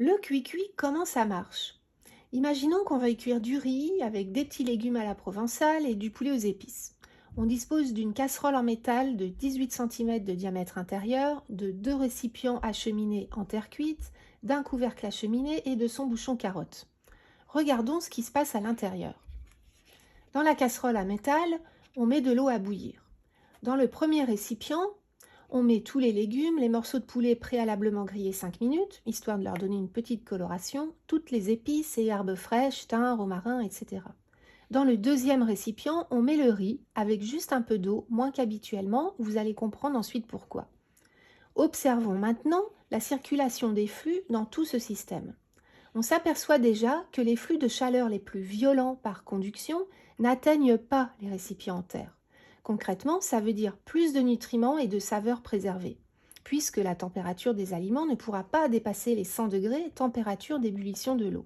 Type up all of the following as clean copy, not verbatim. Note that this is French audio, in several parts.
Le cuit-cuit, comment ça marche? Imaginons qu'on veuille cuire du riz avec des petits légumes à la provençale et du poulet aux épices. On dispose d'une casserole en métal de 18 cm de diamètre intérieur, de deux récipients à cheminée en terre cuite, d'un couvercle à cheminée et de son bouchon carotte. Regardons ce qui se passe à l'intérieur. Dans la casserole à métal, on met de l'eau à bouillir. Dans le premier récipient, on met tous les légumes, les morceaux de poulet préalablement grillés 5 minutes, histoire de leur donner une petite coloration, toutes les épices et herbes fraîches, thym, romarin, etc. Dans le deuxième récipient, on met le riz avec juste un peu d'eau, moins qu'habituellement, vous allez comprendre ensuite pourquoi. Observons maintenant la circulation des flux dans tout ce système. On s'aperçoit déjà que les flux de chaleur les plus violents par conduction n'atteignent pas les récipients en terre. Concrètement, ça veut dire plus de nutriments et de saveurs préservées, puisque la température des aliments ne pourra pas dépasser les 100 degrés, température d'ébullition de l'eau.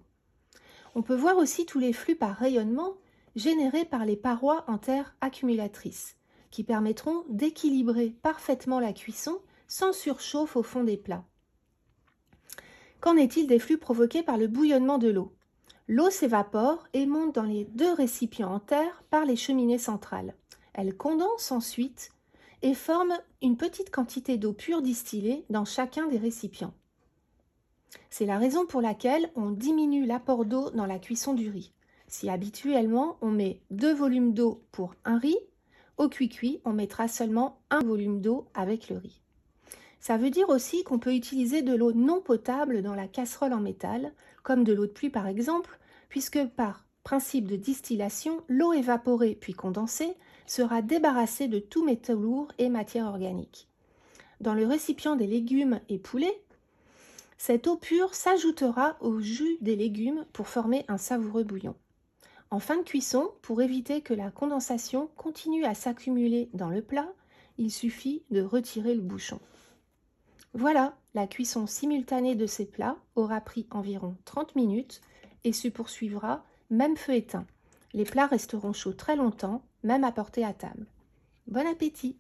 On peut voir aussi tous les flux par rayonnement générés par les parois en terre accumulatrices, qui permettront d'équilibrer parfaitement la cuisson sans surchauffe au fond des plats. Qu'en est-il des flux provoqués par le bouillonnement de l'eau? L'eau s'évapore et monte dans les deux récipients en terre par les cheminées centrales. Elle condense ensuite et forme une petite quantité d'eau pure distillée dans chacun des récipients. C'est la raison pour laquelle on diminue l'apport d'eau dans la cuisson du riz. Si habituellement on met 2 volumes d'eau pour un riz, au cuit-cuit on mettra seulement 1 volume d'eau avec le riz. Ça veut dire aussi qu'on peut utiliser de l'eau non potable dans la casserole en métal, comme de l'eau de pluie par exemple, puisque par principe de distillation, l'eau évaporée puis condensée sera débarrassée de tout métaux lourds et matière organique. Dans le récipient des légumes et poulets, cette eau pure s'ajoutera au jus des légumes pour former un savoureux bouillon. En fin de cuisson, pour éviter que la condensation continue à s'accumuler dans le plat, il suffit de retirer le bouchon. Voilà, la cuisson simultanée de ces plats aura pris environ 30 minutes et se poursuivra même feu éteint. Les plats resteront chauds très longtemps, même à portée à table. Bon appétit!